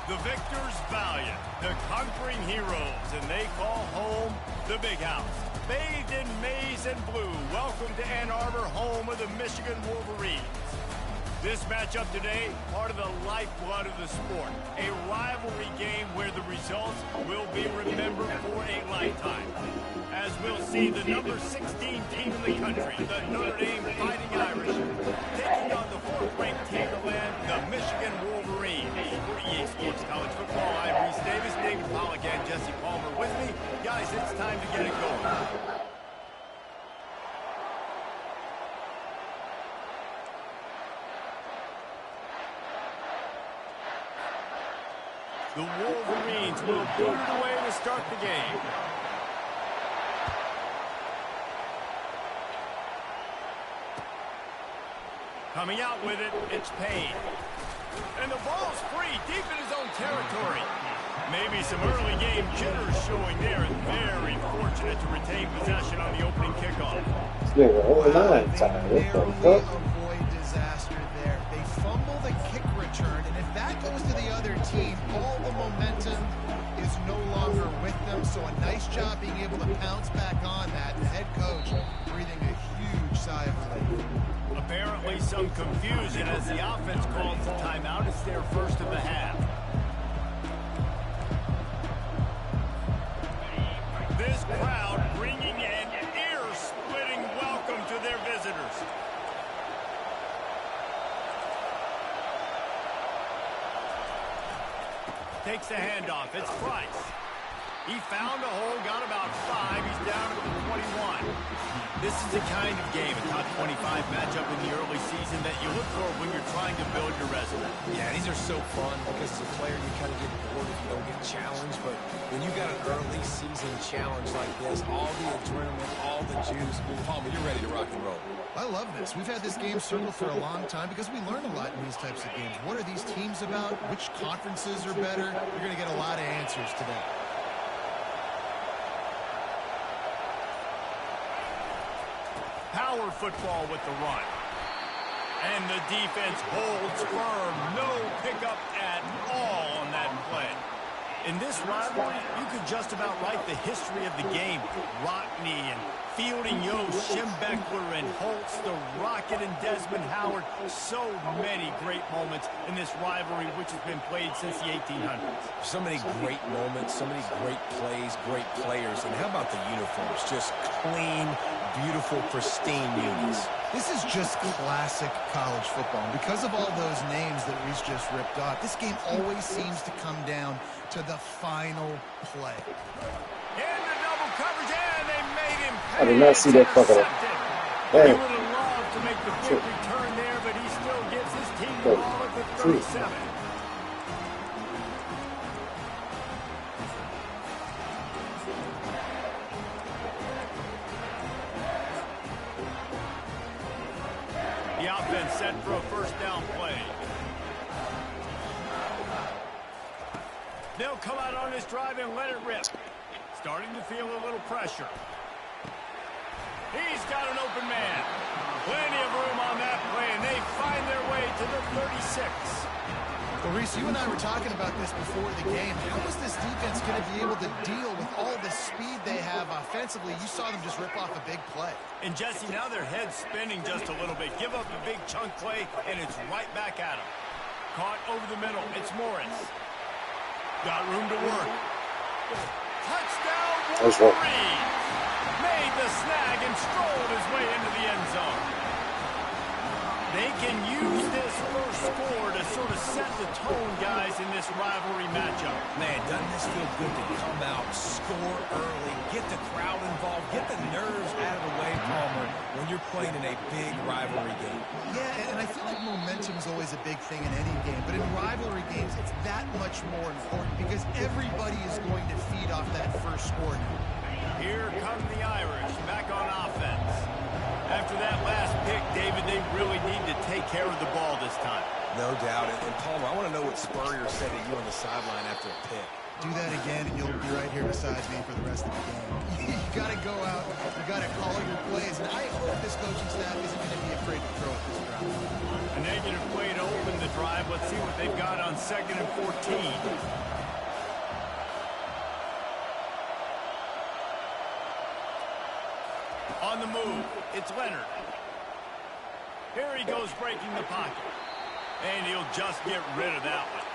The victors valiant, the conquering heroes, and they call home the Big House. Bathed in maize and blue, welcome to Ann Arbor, home of the Michigan Wolverines. This matchup today, part of the lifeblood of the sport. A rivalry game where the results will be remembered for a lifetime. As we'll see, the number 16 team in the country, the Notre Dame Fighting Irish, taking on the 4th-ranked team in the land, the Michigan Wolverines. For EA Sports College Football, I'm Reese Davis, David Pollack, and Jesse Palmer with me. Guys, it's time to get it going. The Wolverines will boot it away to start the game. Coming out with it, it's Payne. And the ball's free, deep in his own territory. Maybe some early game jitters showing there, and very fortunate to retain possession on the opening kickoff. Avoid disaster there. They fumble the kick return, and if that goes to the other team, all the momentum is no longer with them. So a nice job being able to pounce back on that. The head coach breathing a huge sigh of relief. Apparently some confusion as the offense calls the timeout. It's their first of the half. This crowd bringing an ear-splitting welcome to their visitors. Takes the handoff. It's Price. He found a hole, got about 5. He's down to the 21. This is the kind of game, a top 25 matchup in the early season that you look for when you're trying to build your resume. Yeah, these are so fun because as a player you kind of get bored if you don't get challenged. But when you got an early season challenge like this, all the adrenaline, all the juice, Palmer, you're ready to rock and roll. I love this. We've had this game circled for a long time because we learn a lot in these types of games. What are these teams about? Which conferences are better? You're going to get a lot of answers today. Power football with the run. And the defense holds firm. No pickup at all on that play. In this rivalry, you could just about write the history of the game. Rockney and Fielding Yost, Schembechler and Holtz, the Rocket and Desmond Howard. So many great moments in this rivalry, which has been played since the 1800s. So many great moments, so many great plays, great players. And how about the uniforms? Just clean, beautiful, pristine unis. This is just classic college football. And because of all those names that Reese just ripped off, this game always seems to come down to the final play. In the double coverage, and they made him pay. I did not see that fucker. He would have loved to make the quick return there, but he still gives his team the ball at the 37. The offense set for a first down play. They'll come out on this drive and let it rip. Starting to feel a little pressure. He's got an open man. Plenty of room on that play, and they find their way to the 36. Well, Reese, you and I were talking about this before the game. How is this defense going to be able to deal with all the speed they have offensively? You saw them just rip off a big play. And, Jesse, now their head's spinning just a little bit. Give up a big chunk play, and it's right back at them. Caught over the middle. It's Morris. Got room to work. Touchdown, Wolverine! Made the snag and strolled his way into the end zone. They can use this first score to sort of set the tone, guys, in this rivalry matchup. Man, doesn't this feel good to come out, score early, get the crowd involved, get the nerves out of the way, Palmer, when you're playing in a big rivalry game? Yeah, and I feel like momentum is always a big thing in any game, but in rivalry games, it's that much more important because everybody is going to feed off that first score now. Here come the Irish back on offense. After that last pick, David, they really need to take care of the ball this time. No doubt. And Palmer, I want to know what Spurrier said to you on the sideline after a pick. Do that again, and you'll be right here besides me for the rest of the game. You got to go out and got to call your plays, and I hope this coaching staff isn't going to be afraid to throw at this ground. A negative play to open the drive. Let's see what they've got on 2nd and 14. On the move, it's Leonard. Here he goes breaking the pocket. And he'll just get rid of that one.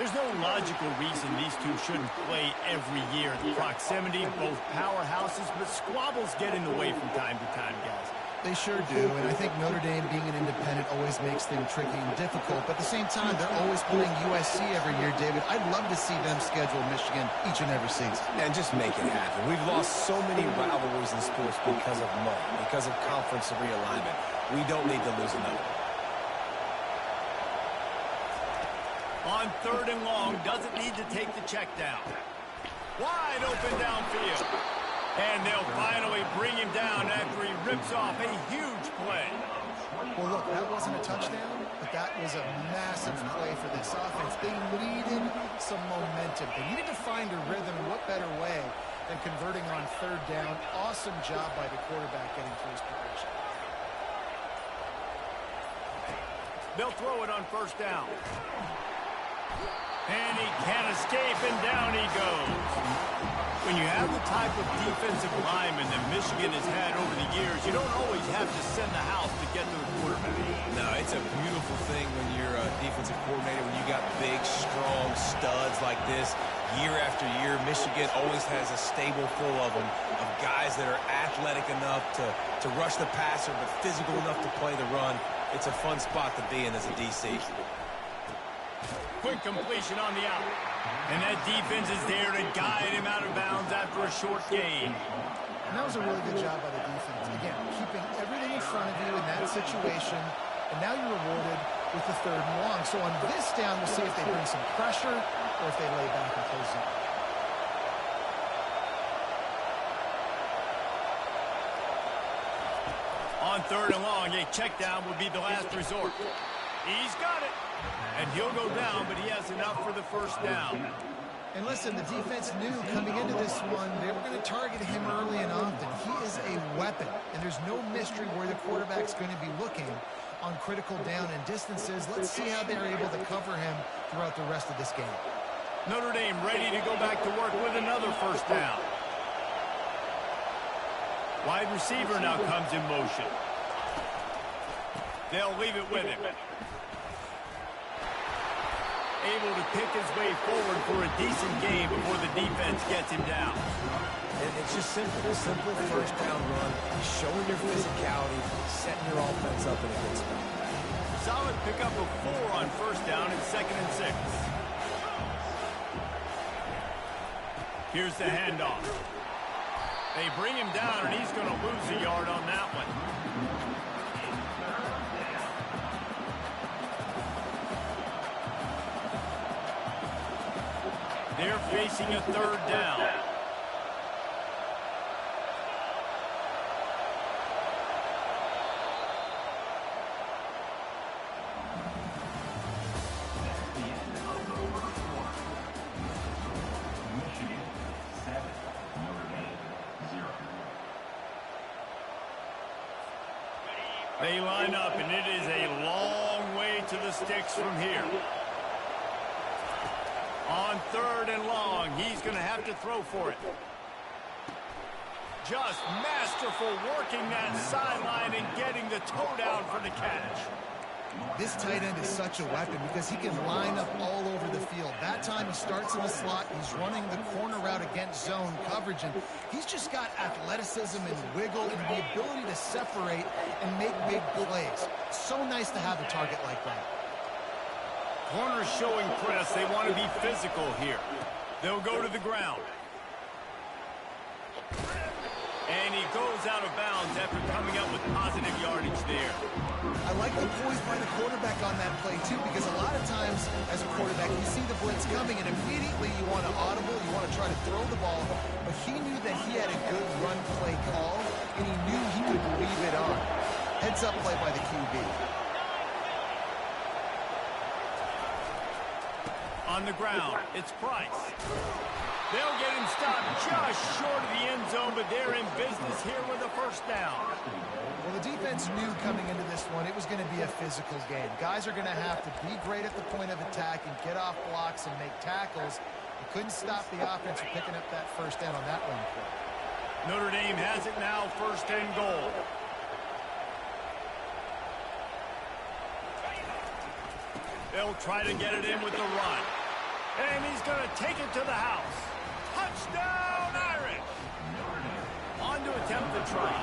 There's no logical reason these two shouldn't play every year. The proximity, both powerhouses, but squabbles get in the way from time to time, guys. They sure do, and I think Notre Dame being an independent always makes things tricky and difficult, but at the same time, they're always playing USC every year, David. I'd love to see them schedule Michigan each and every season. And just make it happen. We've lost so many rivalries in sports because of money, because of conference realignment. We don't need to lose another. On 3rd and long, doesn't need to take the check down. Wide open downfield. And they'll finally bring him down after he rips off a huge play. Well, look, that wasn't a touchdown, but that was a massive play for this offense. They needed some momentum. They needed to find a rhythm. What better way than converting on 3rd down? Awesome job by the quarterback getting through his progression. They'll throw it on 1st down. And he can't escape, and down he goes. When you have the type of defensive lineman that Michigan has had over the years, you don't always have to send the house to get to the quarterback. No, it's a beautiful thing when you're a defensive coordinator, when you got big, strong studs like this. Year after year, Michigan always has a stable full of them, of guys that are athletic enough to rush the passer, but physical enough to play the run. It's a fun spot to be in as a DC. Quick completion on the out. And that defense is there to guide him out of bounds after a short gain. And that was a really good job by the defense. Again, keeping everything in front of you in that situation. And now you're rewarded with the 3rd and long. So on this down, we'll see if they bring some pressure or if they lay back and play zone. On 3rd and long, a check down would be the last resort. He's got it. And he'll go down, but he has enough for the 1st down. And listen, the defense knew coming into this one, they were going to target him early and often. He is a weapon, and there's no mystery where the quarterback's going to be looking on critical down and distances. Let's see how they're able to cover him throughout the rest of this game. Notre Dame ready to go back to work with another 1st down. Wide receiver now comes in motion. They'll leave it with him. Able to pick his way forward for a decent game before the defense gets him down. And it's just simple. A simple 1st down run, showing your physicality, setting your offense up in a good spot. Solid pickup of 4 on 1st down and 2nd and 6. Here's the handoff. They bring him down, and he's going to lose a yard on that one. They're facing a 3rd down. They line up, and it is a long way to the sticks from here. On 3rd and long, he's going to have to throw for it. Just masterful working that sideline and getting the toe down for the catch. This tight end is such a weapon because he can line up all over the field. That time he starts in the slot, he's running the corner route against zone coverage, and he's just got athleticism and wiggle and the ability to separate and make big plays. So nice to have a target like that. Corners showing press. They want to be physical here. They'll go to the ground. And he goes out of bounds after coming up with positive yardage there. I like the poise by the quarterback on that play, too, because a lot of times as a quarterback, you see the blitz coming, and immediately you want to audible, you want to try to throw the ball. But he knew that he had a good run play call, and he knew he could leave it on. Heads-up play by the QB. On the ground, it's Price. They'll get him stopped just short of the end zone, but they're in business here with a first down. Well, the defense knew coming into this one it was going to be a physical game. Guys are going to have to be great at the point of attack and get off blocks and make tackles. They couldn't stop the offense from picking up that first down on that one play. Notre Dame has it now, 1st and goal. They'll try to get it in with the run. And he's going to take it to the house. Touchdown, Irish! On to attempt the try.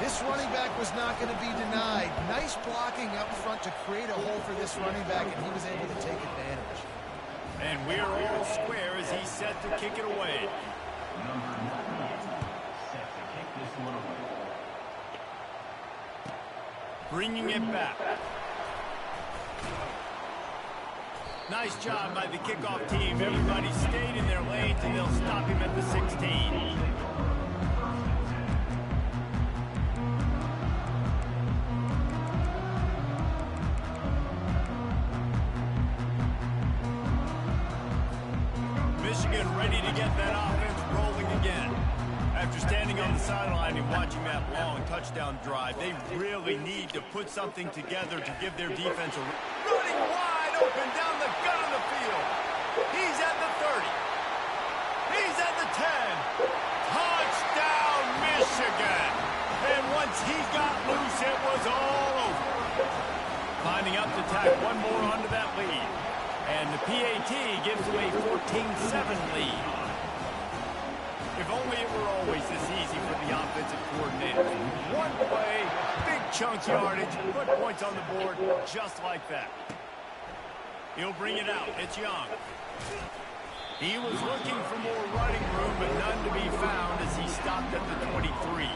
This running back was not going to be denied. Nice blocking up front to create a hole for this running back, and he was able to take advantage. And we're all square as he's set to kick it away. Bringing it back. Nice job by the kickoff team. Everybody stayed in their lanes, and they'll stop him at the 16. Michigan ready to get that offense rolling again. After standing on the sideline and watching that long touchdown drive, they really need to put something together to give their defense a running wide open down the gut of the field. He's at the 30. He's at the 10. Touchdown, Michigan. And once he got loose, it was all over. Lining up to tack one more onto that lead. And the PAT gives him a 14-7 lead. If only it were always this easy for the offensive coordinator. One play, big chunk yardage, put points on the board just like that. He'll bring it out. It's Young. He was looking for more running room, but none to be found as he stopped at the 23.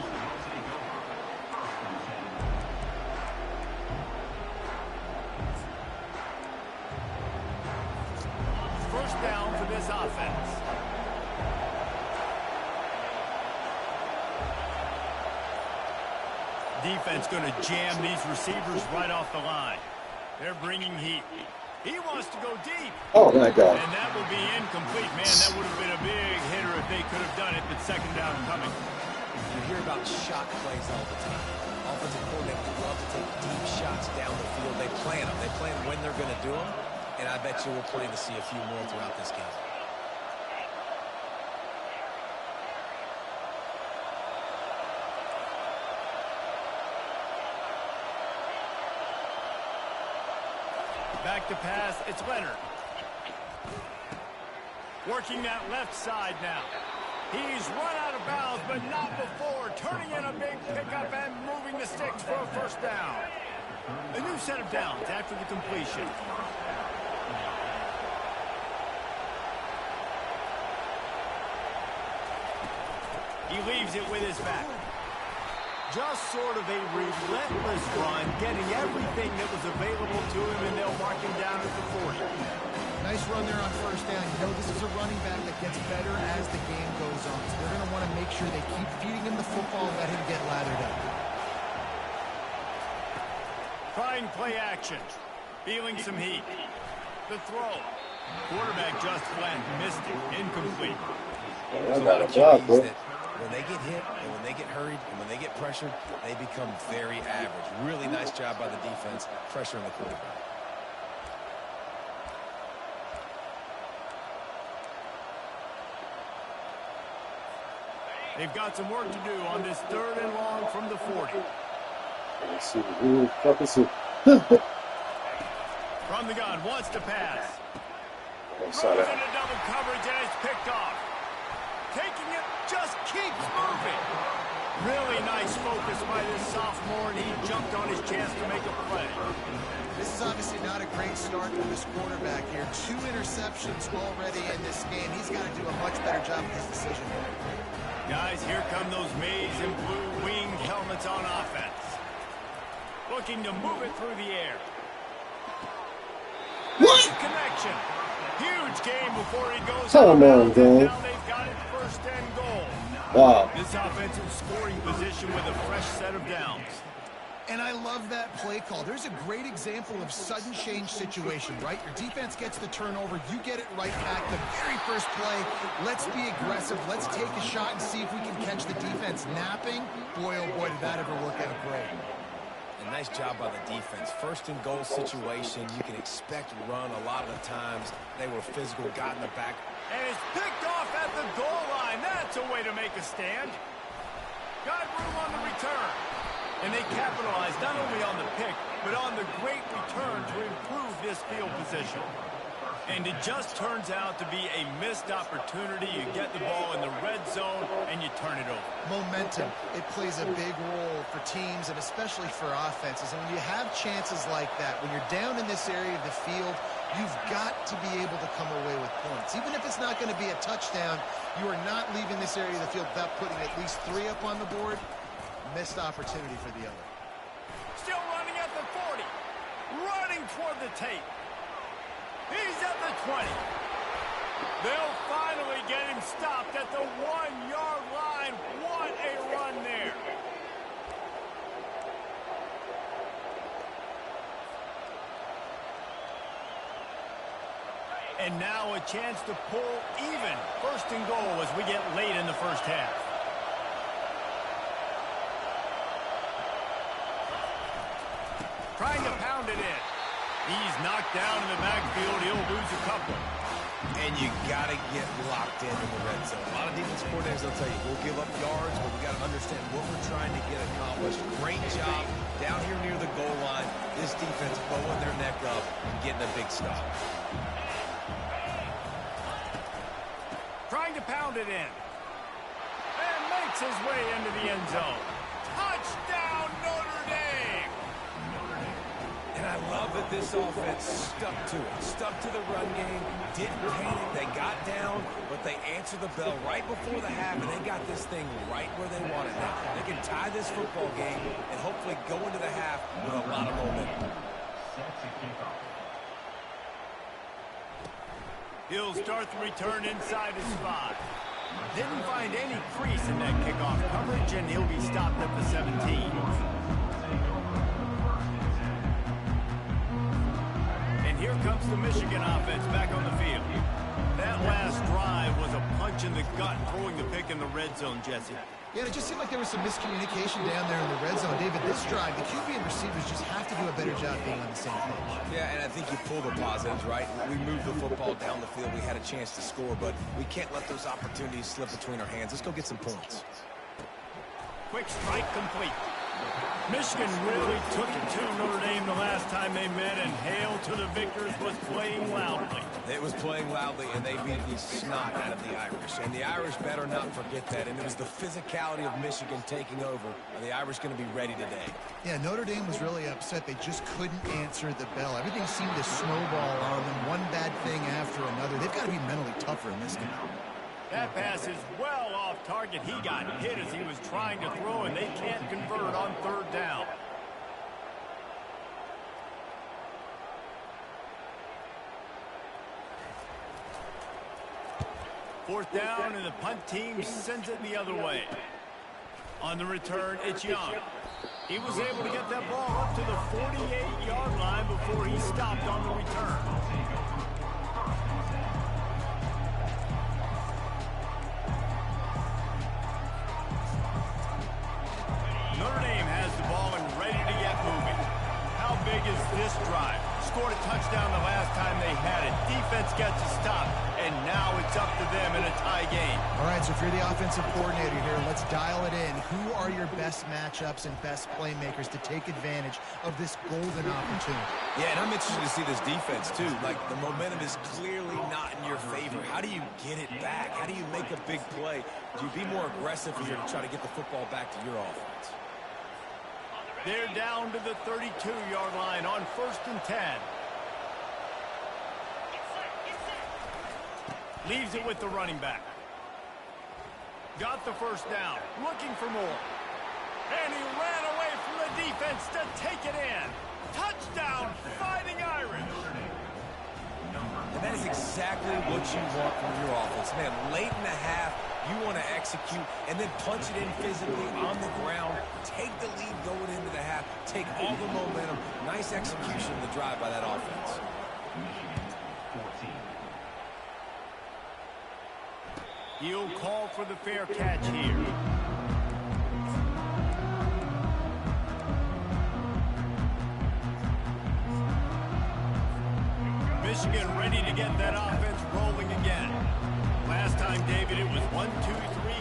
First down for this offense. Defense going to jam these receivers right off the line. They're bringing heat. He wants to go deep. Oh, my God. And that will be incomplete. Man, that would have been a big hitter if they could have done it, but second down coming. You hear about shot plays all the time. Offensive coordinators love to take deep shots down the field. They plan them. They plan when they're going to do them. And I bet you we'll plan to see a few more throughout this game. Back to pass, it's Leonard. Working that left side now. He's run out of bounds, but not before. Turning in a big pickup and moving the sticks for a first down. A new set of downs after the completion. He leaves it with his back. Just sort of a relentless run, getting everything that was available to him, and they'll mark him down at the 40. Nice run there on first down. You know, this is a running back that gets better as the game goes on. So they're going to want to make sure they keep feeding him the football and let him get lathered up. Trying play action. Feeling some heat. The throw. Quarterback just fled. Missed it. Incomplete. I got a job, bro. When they get hit, and when they get hurried, and when they get pressured, they become very average. Really nice job by the defense, pressuring the quarterback. They've got some work to do on this 3rd and long from the 40. Let's see who the fuck is it? From the gun, wants to pass. I saw Throws that. into double coverage and it's picked off. Taking it, just keeps moving. Really nice focus by this sophomore, and he jumped on his chance to make a play. This is obviously not a great start for this quarterback here. 2 interceptions already in this game. He's got to do a much better job with his decision. Guys, here come those maize and blue winged helmets on offense. Looking to move it through the air. What? Connection. Huge game before he goes Come out. on, gang. Now they've got it 1st and goal. Wow. This offensive scoring position with a fresh set of downs. And I love that play call. There's a great example of sudden change situation, right? Your defense gets the turnover. You get it right back. The very first play, let's be aggressive. Let's take a shot and see if we can catch the defense napping. Boy, oh boy, did that ever work out great. A nice job by the defense. First and goal situation, you can expect run a lot of the times. They were physical, got in the back. And it's picked off at the goal line. That's a way to make a stand. Got room on the return. And they capitalized not only on the pick, but on the great return to improve this field position. And it just turns out to be a missed opportunity. You get the ball in the red zone, and you turn it over. Momentum. It plays a big role for teams and especially for offenses. And when you have chances like that, when you're down in this area of the field, you've got to be able to come away with points. Even if it's not going to be a touchdown, you are not leaving this area of the field without putting at least 3 up on the board. Missed opportunity for the other. Still running at the 40. Running toward the tape. He's at the 20. They'll finally get him stopped at the 1-yard line. What a run there. And now a chance to pull even. First and goal as we get late in the first half. Trying to pound it in. He's knocked down in the backfield. He'll lose a couple. And you got to get locked in the red zone. A lot of defense coordinators will tell you, we'll give up yards, but we got to understand what we're trying to get accomplished. Great job down here near the goal line. This defense bowing their neck up and getting a big stop. Trying to pound it in. And makes his way into the end zone. Touchdown, Notre Dame! And I love that this offense stuck to it. Stuck to the run game. Didn't panic. They got down, but they answered the bell right before the half, and they got this thing right where they wanted it. They can tie this football game and hopefully go into the half with a lot of momentum. He'll start the return inside his spot. Didn't find any crease in that kickoff coverage, and he'll be stopped at the 17. And here comes the Michigan offense back on the field. That last drive was a punch in the gut, throwing the pick in the red zone, Jesse. Yeah, it just seemed like there was some miscommunication down there in the red zone. David, this drive, the QB and receivers just have to do a better job being on the same page. Yeah, and I think you pull the positives, right? We moved the football down the field. We had a chance to score, but we can't let those opportunities slip between our hands. Let's go get some points. Quick strike complete. Michigan really took it to Notre Dame the last time they met, and Hail to the Victors was playing loudly. It was playing loudly, and they beat the snot out of the Irish. And the Irish better not forget that. And it was the physicality of Michigan taking over. Are the Irish going to be ready today? Yeah, Notre Dame was really upset. They just couldn't answer the bell. Everything seemed to snowball on them, one bad thing after another. They've got to be mentally tougher in this game. That pass is well off target. He got hit as he was trying to throw, and they can't convert on third down. Fourth down, and the punt team sends it the other way. On the return, it's Young. He was able to get that ball up to the 48-yard line before he stopped on the return. Notre Dame has the ball and ready to get moving. How big is this drive? Scored a touchdown the last time they had it. Defense gets a stop, and now it's up to them in a tie game. All right, so if you're the offensive coordinator here, let's dial it in. Who are your best matchups and best playmakers to take advantage of this golden opportunity? Yeah, and I'm interested to see this defense, too. Like, the momentum is clearly not in your favor. How do you get it back? How do you make a big play? Do you be more aggressive here to try to get the football back to your offense? They're down to the 32-yard line on 1st and 10. Leaves it with the running back. Got the first down. Looking for more. And he ran away from the defense to take it in. Touchdown, Fighting Irish. And that is exactly what you want from your offense. Man, late in the half, You want to execute and then punch it in physically on the ground, take the lead going into the half, take all the momentum. Nice execution of the drive by that offense. He'll call for the fair catch here. Michigan ready to get that offense rolling again. Last time, David, it was 1-2-3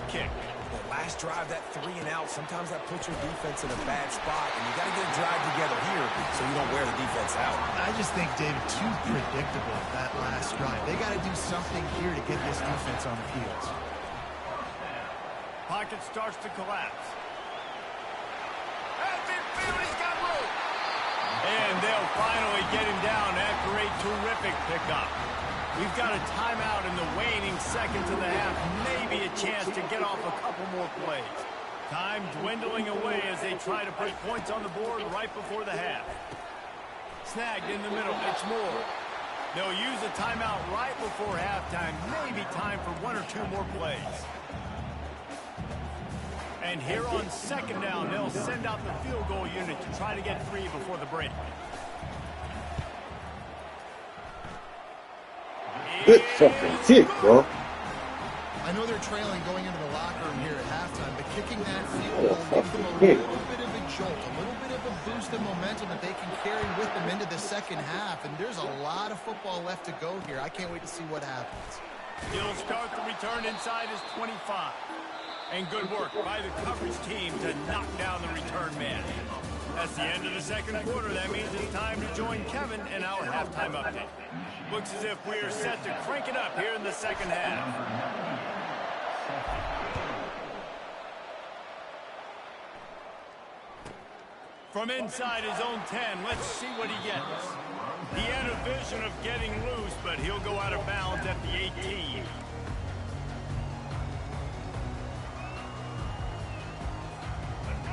kick. The last drive, that 3 and out, sometimes that puts your defense in a bad spot, and you got to get a drive together here so you don't wear the defense out. I just think, David, too predictable that last drive. They got to do something here to get this defense on the heels. Pocket starts to collapse. At midfield, he's got room. And they'll finally get him down after a terrific pickup. We've got a timeout in the waning seconds of the half. Maybe a chance to get off a couple more plays. Time dwindling away as they try to put points on the board right before the half. Snagged in the middle. It's Moore. They'll use a timeout right before halftime. Maybe time for 1 or 2 more plays. And here on second down, they'll send out the field goal unit to try to get 3 before the break. Good fucking kick, bro. I know they're trailing going into the locker room here at halftime, but kicking that field goal gives them a little bit of a jolt, a little bit of a boost of momentum that they can carry with them into the second half. And there's a lot of football left to go here. I can't wait to see what happens. He'll start the return inside his 25. And good work by the coverage team to knock down the return man. That's the end of the second quarter. That means it's time to join Kevin in our halftime update. Looks as if we are set to crank it up here in the second half. From inside his own 10, let's see what he gets. He had a vision of getting loose, but he'll go out of bounds at the 18.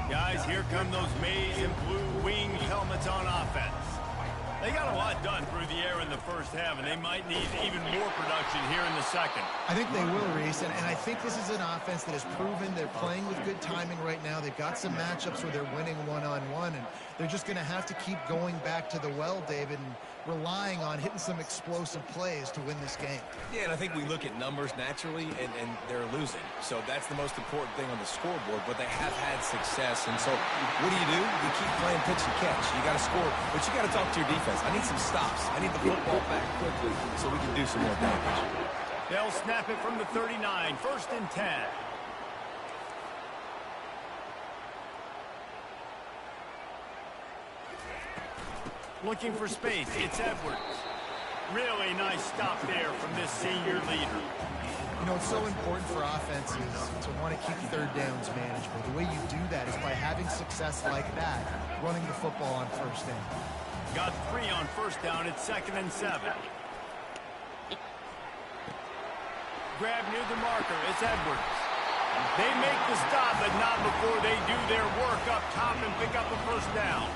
Guys, here come those maize and blue wing helmets on offense. They got a lot done through the air in the first half, and they might need even more production here in the second. I think they will, Reese, and I think this is an offense that has proven they're playing with good timing right now. They've got some matchups where they're winning one-on-one, and they're just going to have to keep going back to the well, David, and relying on hitting some explosive plays to win this game. Yeah, and I think we look at numbers naturally, and they're losing. So that's the most important thing on the scoreboard, but they have had success. And so what do? You keep playing pitch and catch. You got to score, but you got to talk to your defense. I need some stops. I need the football back quickly so we can do some more damage. They'll snap it from the 39, 1st and 10. Looking for space, it's Edwards. Really nice stop there from this senior leader. You know, it's so important for offenses to want to keep third downs manageable. The way you do that is by having success like that, running the football on first down. Got 3 on first down, it's 2nd and 7. Grab near the marker, it's Edwards. They make the stop, but not before they do their work up top and pick up the first down.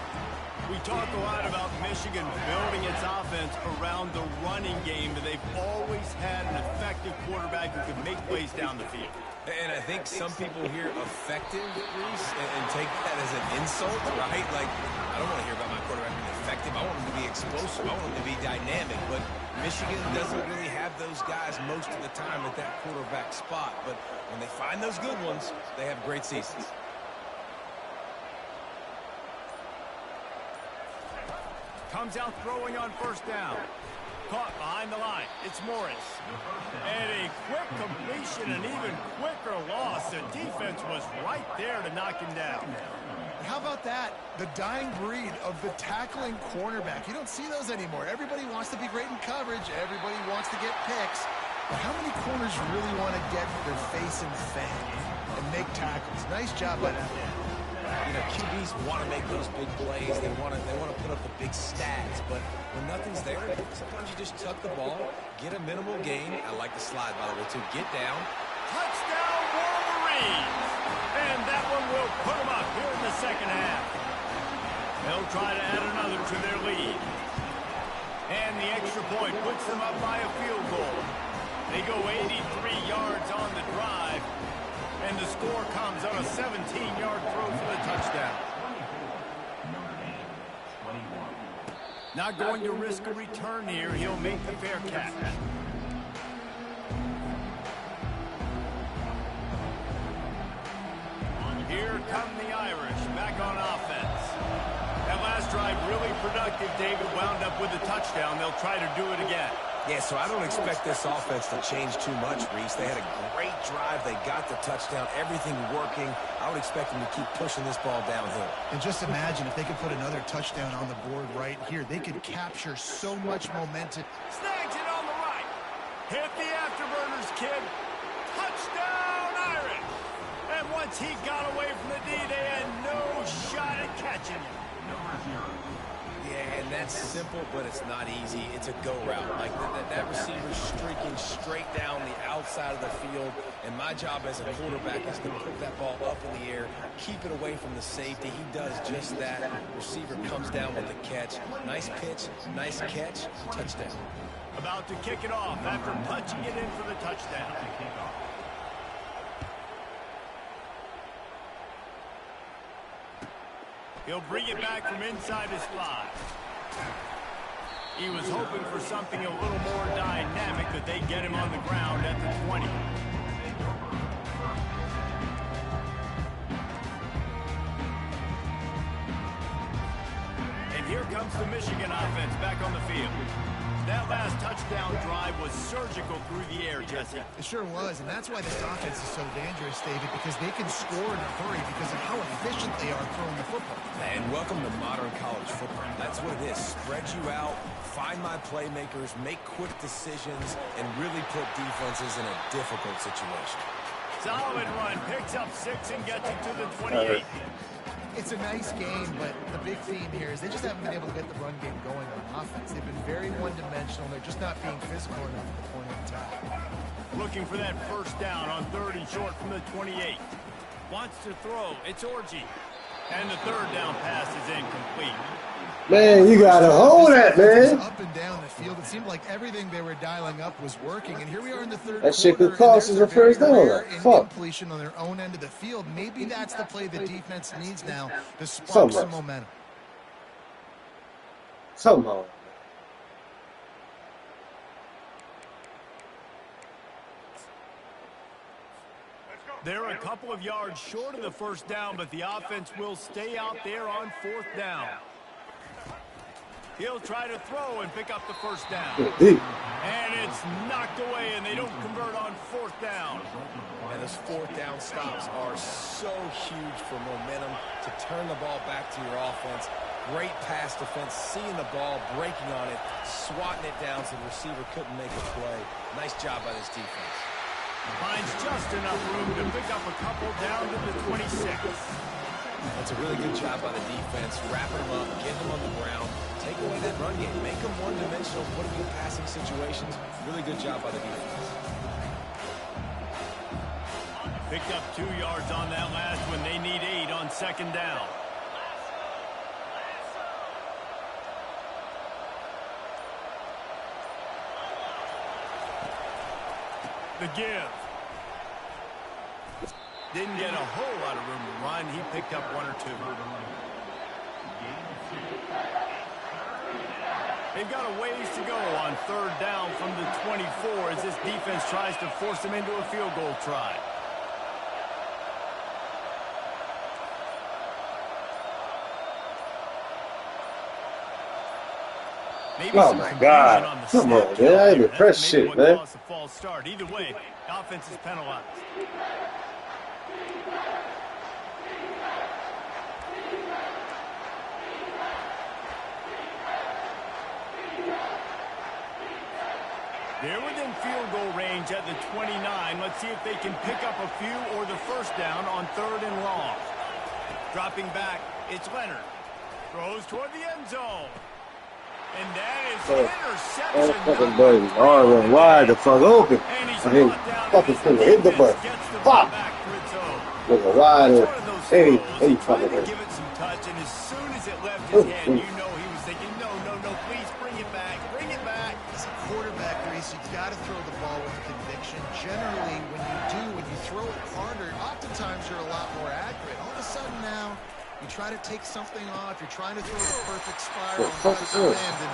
We talk a lot about Michigan building its offense around the running game, but they've always had an effective quarterback who can make plays down the field. And I think some people hear effective, Reese, and take that as an insult, right? Like, I don't want to hear about my quarterback being effective. I want him to be explosive. I want him to be dynamic. But Michigan doesn't really have those guys most of the time at that quarterback spot. But when they find those good ones, they have great seasons. Comes out throwing on first down. Caught behind the line. It's Morris. And a quick completion, an even quicker loss. The defense was right there to knock him down. How about that? The dying breed of the tackling cornerback. You don't see those anymore. Everybody wants to be great in coverage. Everybody wants to get picks. But how many corners really want to get their face and fang and make tackles? Nice job by that man. You know, QBs want to make those big plays. They want to put up the big stats. But when nothing's there, sometimes you just tuck the ball, get a minimal gain. I like the slide, by the way, too. Get down. Touchdown, Wolverines! And that one will put them up here in the second half. They'll try to add another to their lead. And the extra point puts them up by a field goal. They go 83 yards on the drive, and the score comes on a 17-yard throw for the touchdown. Not going to risk a return here. He'll make the fair catch. Here come the Irish back on offense. That last drive really productive. David wound up with a touchdown. They'll try to do it again. Yeah, so I don't expect this offense to change too much, Reese. They had a great drive. They got the touchdown. Everything working. I would expect them to keep pushing this ball downhill. And just imagine if they could put another touchdown on the board right here. They could capture so much momentum. Snags it on the right. Hit the afterburners, kid. Touchdown, Irish. And once he got away from the D, they had no shot at catching him. Yeah, and that's simple, but it's not easy. It's a go route. Like that receiver's streaking straight down the outside of the field, and my job as a quarterback is to put that ball up in the air, keep it away from the safety. He does just that. Receiver comes down with the catch. Nice pitch, nice catch, touchdown. About to kick it off after punching it in for the touchdown. He'll bring it back from inside his 5. He was hoping for something a little more dynamic, but they get him on the ground at the 20. And here comes the Michigan offense back on the field. That last touchdown drive was surgical through the air, Jesse. It sure was, and that's why this offense is so dangerous, David, because they can score in a hurry because of how efficient they are throwing the football. And welcome to modern college football. That's what it is. Spread you out, find my playmakers, make quick decisions, and really put defenses in a difficult situation. Solid run, picks up 6 and gets it to the 28. It's a nice game, but the big theme here is they just haven't been able to get the run game going on offense. They've been very one-dimensional. They're just not being physical enough at the point in time. Looking for that first down on 3rd and short from the 28. Wants to throw. It's Orgy. And the 3rd down pass is incomplete. Man, you gotta hold that, man. Up and down the field, it seemed like everything they were dialing up was working. And here we are in the 3rd That shit quarter, could cost us a first down. Fuck. Completion on their own end of the field. Maybe that's the play the defense needs now to spark some momentum. Somehow. They're a couple of yards short of the first down, but the offense will stay out there on 4th down. He'll try to throw and pick up the first down. And it's knocked away, and they don't convert on 4th down. And those 4th down stops are so huge for momentum to turn the ball back to your offense. Great pass defense, seeing the ball, breaking on it, swatting it down so the receiver couldn't make a play. Nice job by this defense. Finds just enough room to pick up a couple down to the 26. That's a really good job by the defense, wrapping them up, getting them on the ground, take away that run game, make them one-dimensional, put them in passing situations. Really good job by the defense. Picked up 2 yards on that last one. They need 8 on 2nd down. The give. Didn't get a whole lot of room to run. He picked up 1 or 2. They've got a ways to go on 3rd down from the 24 as this defense tries to force them into a field goal try. Maybe oh my God! On come on, man! I ain't impressed shit, man. A false start. Either way, offense is penalized. They're within field goal range at the 29. Let's see if they can pick up a few or the first down on 3rd and long. Dropping back, it's Leonard. Throws toward the end zone. And that is interception. Fucking buddy, arm wide the fuck open. I hit fucking finger, hit the butt. Fuck. Look a wide open. Hey, fucking hurt. Give it some touch, and as soon as it left his hand, you know he was thinking, no, please bring it back, bring it back. As a quarterback, Reese, you've got to throw the ball with conviction. You try to take something off. You're trying to throw the perfect spiral on the end, and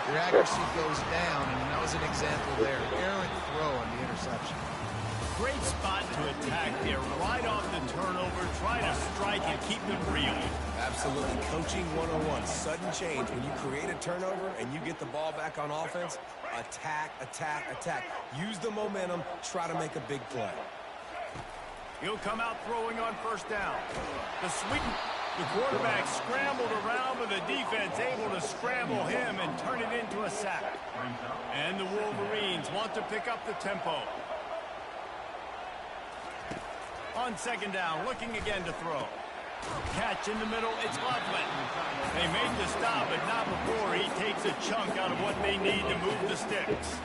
your accuracy goes down. And that was an example there. Errant throw on the interception. Great spot to attack there, right off the turnover, try to strike and keep them real. Absolutely. Coaching 101. Sudden change. When you create a turnover and you get the ball back on offense, attack, attack, attack. Use the momentum. Try to make a big play. He'll come out throwing on first down. The quarterback scrambled around, but the defense able to scramble him and turn it into a sack. And the Wolverines want to pick up the tempo. On second down, looking again to throw. Catch in the middle, it's Loveland. They make the stop, but not before he takes a chunk out of what they need to move the sticks.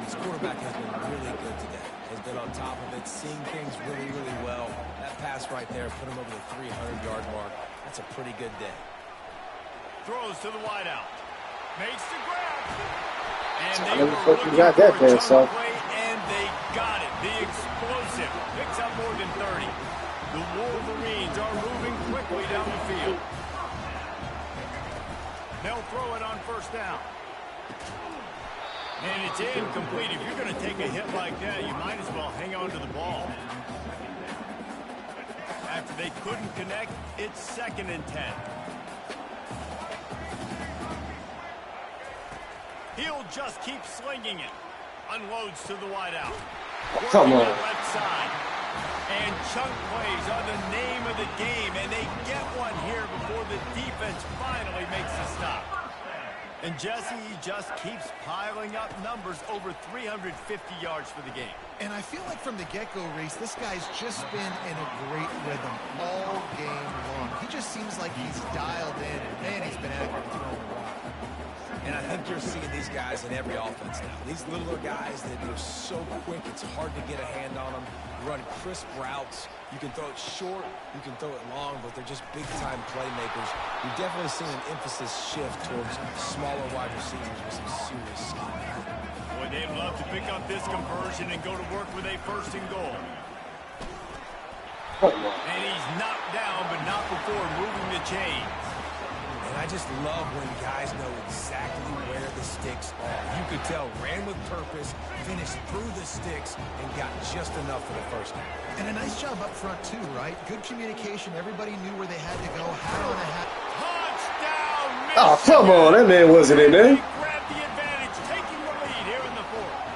This quarterback has been really good today. Has been on top of it, seeing things really, really well. That pass right there put him over the 300-yard mark. That's a pretty good day. Throws to the wideout. Makes the grab. And I they never were thought you looking got for that a there, chunk son. play, and they got it. The explosive picks up more than 30. The Wolverines are moving quickly down the field. They'll throw it on first down. And it's incomplete. If you're going to take a hit like that, you might as well hang on to the ball. After they couldn't connect, it's 2nd and 10. He'll just keep slinging it. Unloads to the wideout. Come on. Left side. And chunk plays are the name of the game, and they get one here before the defense finally makes a stop. And Jesse, he just keeps piling up numbers, over 350 yards for the game. And I feel like from the get-go, Reese, this guy's just been in a great rhythm all game long. He just seems like he's dialed in, and man, he's been accurate throwing the rock. And I think you're seeing these guys in every offense now. These littler guys that are so quick, it's hard to get a hand on them. Run crisp routes. You can throw it short, you can throw it long, but they're just big-time playmakers. You've definitely seen an emphasis shift towards smaller wide receivers with some serious skill. Boy, they'd love to pick up this conversion and go to work with a 1st and goal. And he's knocked down, but not before moving the chains. And I just love when guys know exactly where the sticks are. You could tell, ran with purpose, finished through the sticks, and got just enough for the first down. And a nice job up front, too, right? Good communication. Everybody knew where they had to go, hat on a hat. Touchdown, Michigan! Oh, come on. That man wasn't in there. They grabbed the advantage, taking the lead here in the 4th.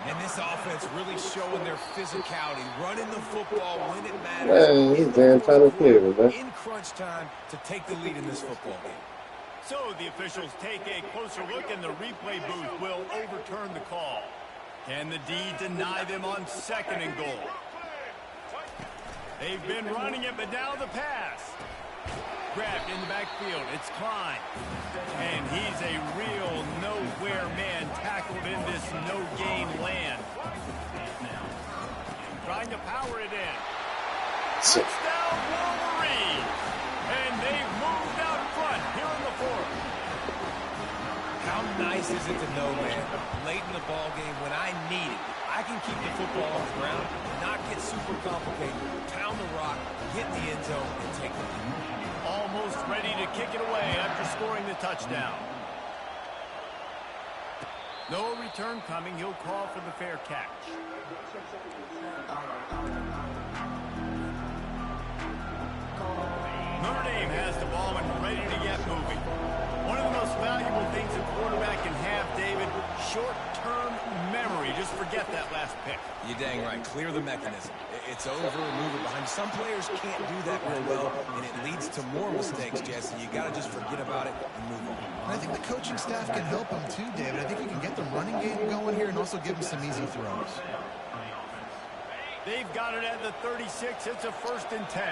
And this offense really showing their physicality, running the football when it matters. Man, he's damn trying to clear it, man. In crunch time to take the lead in this football game. So the officials take a closer look, and the replay booth will overturn the call. Can the D deny them on 2nd and goal? They've been running it, but now the pass. Grabbed in the backfield. It's Klein. And he's a real nowhere man tackled in this no-gain land. Trying to power it in. Touchdown, Wolverine. And they've moved out front here in the 4th. How nice is it to know, man, late in the ball game when I need it, I can keep the football on the ground, not get super complicated, pound the rock, get in the end zone, and take the lead. Almost ready to kick it away after scoring the touchdown. No return coming. He'll call for the fair catch. Notre Dame has the ball and ready to get moving. One of the most valuable things a quarterback can have, David, short-term memory. Just forget that last pick. You're dang right. Clear the mechanism. It's over and move it behind you. Some players can't do that real well, and it leads to more mistakes, Jesse. You got to just forget about it and move on. And I think the coaching staff can help him too, David. I think you can get the running game going here and also give him some easy throws. They've got it at the 36. It's a 1st and 10.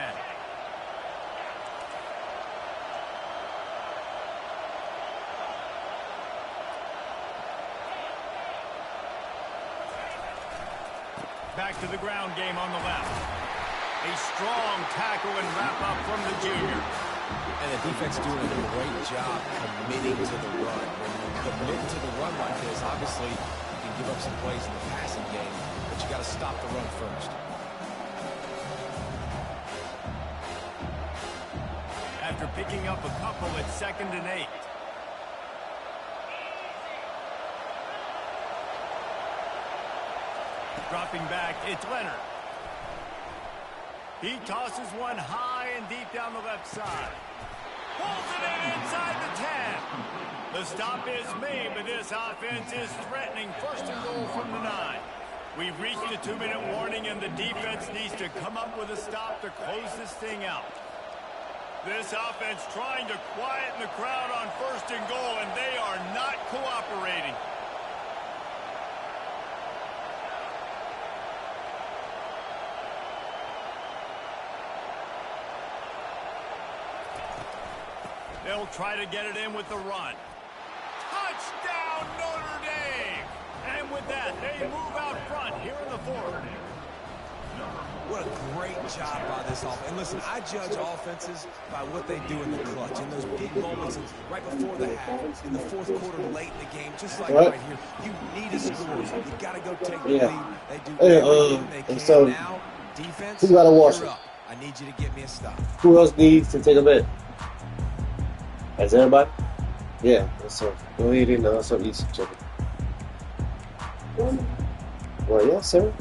Back to the ground game on the left. A strong tackle and wrap up from the junior. And the defense doing a great job committing to the run. When you commit to the run like this, obviously you can give up some plays in the passing game, but you got to stop the run first. after picking up a couple at 2nd and 8. Dropping back, it's Leonard. He tosses one high and deep down the left side. Pulls it in inside the 10. The stop is made, but this offense is threatening 1st and goal from the 9. We've reached a 2-minute warning, and the defense needs to come up with a stop to close this thing out. This offense trying to quieten the crowd on 1st and goal, and they are not cooperating. They'll try to get it in with the run. Touchdown, Notre Dame! And with that, they move out front here in the 4th. What a great job by this offense. And listen, I judge offenses by what they do in the clutch, in those big moments right before the half, in the 4th quarter, late in the game, just like right here. You need a score. You got to go take the lead. They do everything they can. So now, defense, who got to wash it? I need you to get me a stop. Who else needs to take a bet? Has everybody? Yeah, so go ahead and also eat some chicken. Well, yes, sir.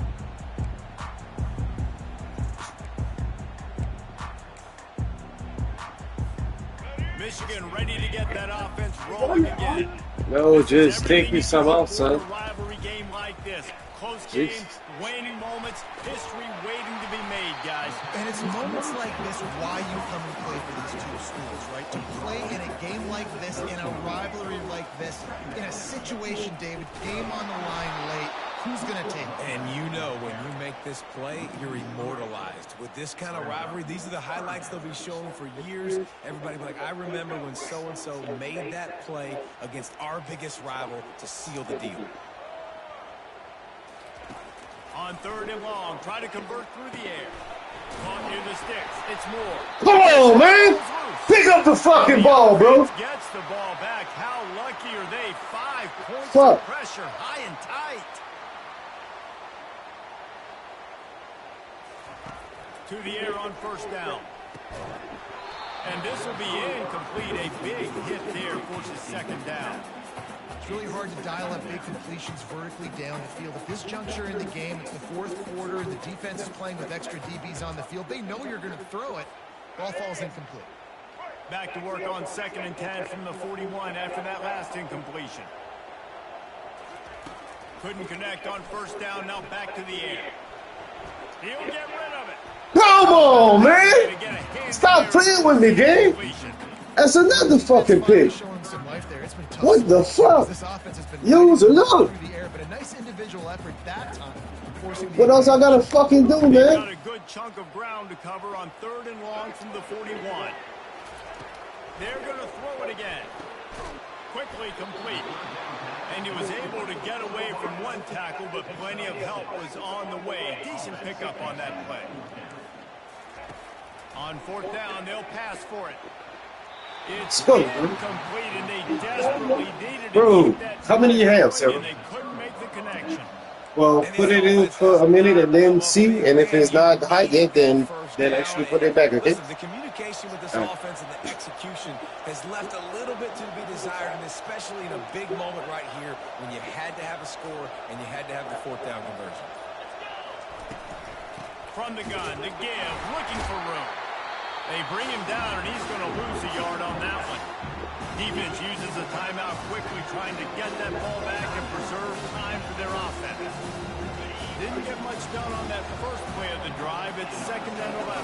Michigan ready to get that offense rolling again. No, just take me some out, son. Rivalry game like this. Close games, waning moments, history waiting to be made, guys. And it's moments like this why you come and play for these two schools, right? To play in a game like this, in a rivalry like this, in a situation, David, game on the line late, who's going to take it? And you know when you make this play, you're immortalized. With this kind of rivalry, these are the highlights they'll be showing for years. Everybody will be like, I remember when so-and-so made that play against our biggest rival to seal the deal. On 3rd and long, try to convert through the air. Caught near the sticks. It's Moore. Come on, man! Pick up the fucking ball, bro! Gets the ball back. How lucky are they? 5 points of pressure, high and tight. To the air on 1st down. And this will be incomplete. A big hit there forces 2nd down. It's really hard to dial up big completions vertically down the field. At this juncture in the game, it's the 4th quarter. The defense is playing with extra DBs on the field. They know you're going to throw it. Ball falls incomplete. Back to work on 2nd and 10 from the 41 after that last incompletion. Couldn't connect on 1st down. Now back to the air. He'll get rid of it. Come on, man! Stop playing with me, game! That's another fucking pick. What the fuck? Use it up. What else I gotta fucking do, man? Got a good chunk of ground to cover on 3rd and long from the 41. They're gonna throw it again. Quickly complete. And he was able to get away from one tackle, but plenty of help was on the way. Decent pickup on that play. On 4th down, they'll pass for it. It's incomplete, and they desperately needed to keep that. How many you have, sir? And they couldn't make the connection. Well, put it in for a minute and then see, and if it's not hot yet, then actually put it back, okay? Listen, the communication with this offense and the execution has left a little bit to be desired, and especially in a big moment right here when you had to have a score and you had to have the 4th down conversion. From the gun, the give, looking for room. They bring him down, and he's going to lose a yard on that one. Defense uses a timeout quickly, trying to get that ball back and preserve time for their offense. Didn't get much done on that first play of the drive. It's 2nd and 11.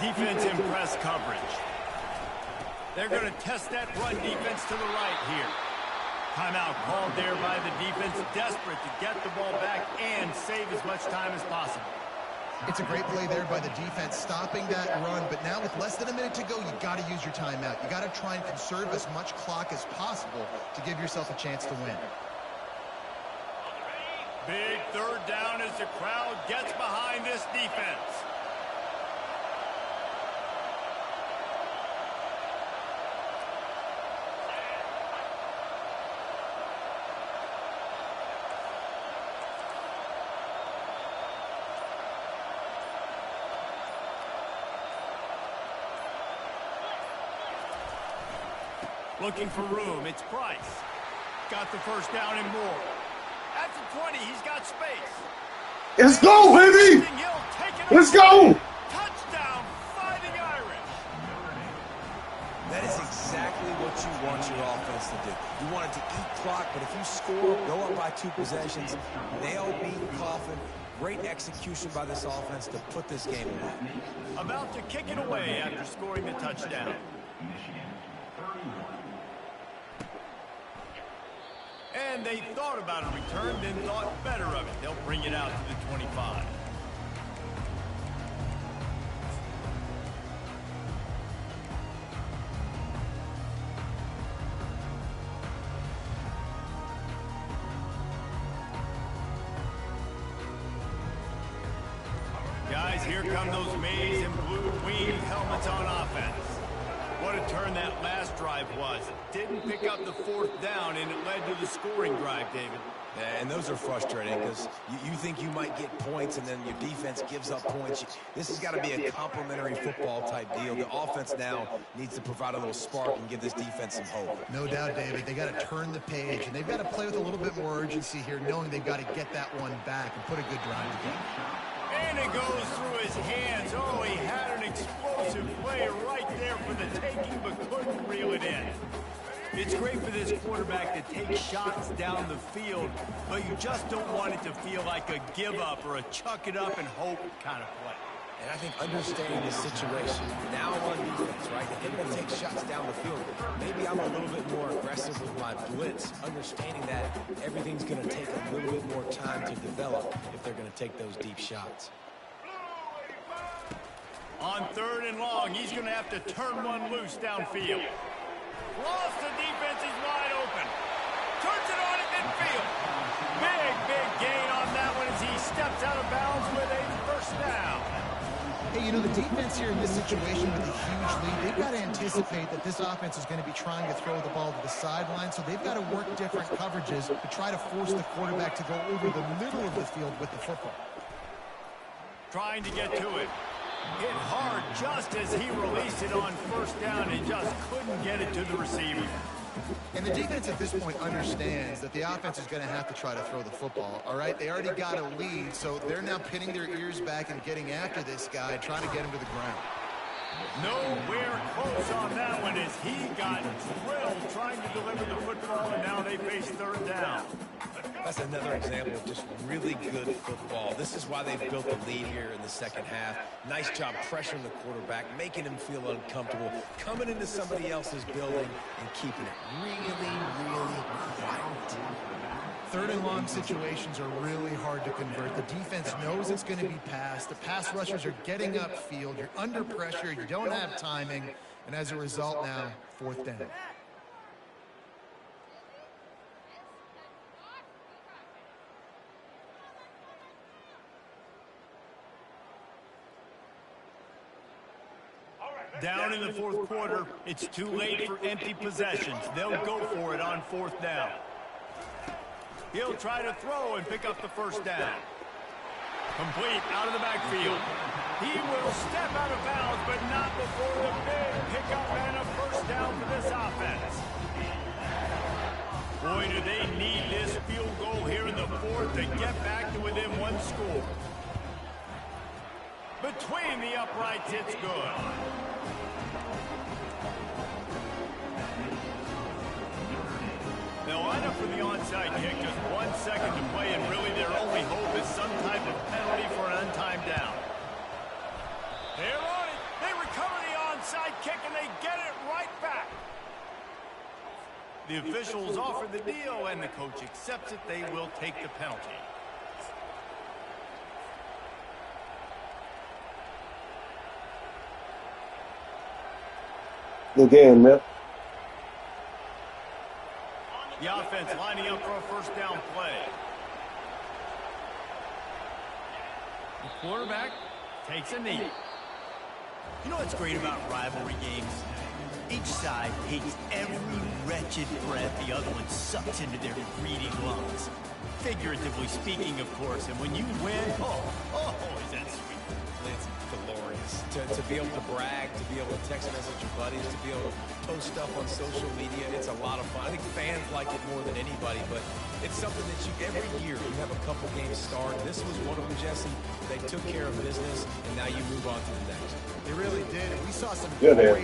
Defense in press coverage. They're going to test that run defense to the right here. Timeout called there by the defense, desperate to get the ball back and save as much time as possible. It's a great play there by the defense, stopping that run. But now with less than a minute to go, you got to use your timeout. You got to try and conserve as much clock as possible to give yourself a chance to win. Big 3rd down as the crowd gets behind this defense. Looking for room. It's Price. Got the first down and more. At the 20, he's got space. Let's go, baby! Let's go! Touchdown, Fighting Irish. That is exactly what you want your offense to do. You want it to eat clock, but if you score, go up by 2 possessions, nail beat Coffin. Great execution by this offense to put this game away. About to kick it away after scoring the touchdown. And they thought about a return, then thought better of it. They'll bring it out to the 25. Guys, here come those maize and blue winged helmets on offense. What a turn that last drive was. Didn't pick up the 4th down, and it led to the scoring drive, David. Yeah, and those are frustrating because you think you might get points, and then your defense gives up points. This has got to be a complementary football type deal. The offense now needs to provide a little spark and give this defense some hope. No doubt, David. They got to turn the page, and they've got to play with a little bit more urgency here, knowing they've got to get that one back and put a good drive together. And it goes through his hands. Oh, he had an explosive play right there for the taking, but couldn't reel it in. It's great for this quarterback to take shots down the field, but you just don't want it to feel like a give-up or a chuck-it-up-and-hope kind of play. And I think understanding the situation, now I'm on defense, right? If they're going to take shots down the field, maybe I'm a little bit more aggressive with my blitz, understanding that everything's going to take a little bit more time to develop if they're going to take those deep shots. On 3rd and long, he's going to have to turn one loose downfield. Lost, the defense is wide open. Turns it on at midfield. Big gain on that one as he steps out of bounds with a first down. Hey, you know, the defense here in this situation with a huge lead, they've got to anticipate that this offense is going to be trying to throw the ball to the sideline, so they've got to work different coverages to try to force the quarterback to go over the middle of the field with the football. Trying to get to it. Hit hard just as he released it on first down and just couldn't get it to the receiver. And the defense at this point understands that the offense is going to have to try to throw the football, all right? They already got a lead, so they're now pinning their ears back and getting after this guy, trying to get him to the ground. Nowhere close on that one as he got drilled trying to deliver the football, and now they face 3rd down. That's another example of just really good football. This is why they've built the lead here in the second half. Nice job pressuring the quarterback, making him feel uncomfortable, coming into somebody else's building and keeping it really quiet. 3rd and long situations are really hard to convert. The defense knows it's going to be passed. The pass rushers are getting upfield. You're under pressure. You don't have timing. And as a result now, 4th down. Down in the 4th quarter, it's too late for empty possessions. They'll go for it on 4th down. He'll try to throw and pick up the first down. Complete out of the backfield. He will step out of bounds, but not before the big pickup and a first down for this offense. Boy, do they need this field goal here in the 4th to get back to within 1 score. Between the uprights, it's good. They'll line up for the onside kick, just 1 second to play, and really their only hope is some type of penalty for an untimed down. They're on it. They recover the onside kick, and they get it right back. The officials offer the deal, and the coach accepts it. They will take the penalty. Good game, man. The offense lining up for a first down play. The quarterback takes a knee. You know what's great about rivalry games? Each side hates every wretched breath the other one sucks into their greedy lungs. Figuratively speaking, of course, and when you win, oh, is that sweet. It's glorious. To be able to brag, to be able to text message your buddies, to be able to post post stuff on social media. It's a lot of fun. I think fans like it more than anybody, but it's something that every year you have a couple games start. This was one of them, Jesse. They took care of business, and now you move on to the next. They really did. We saw some Good great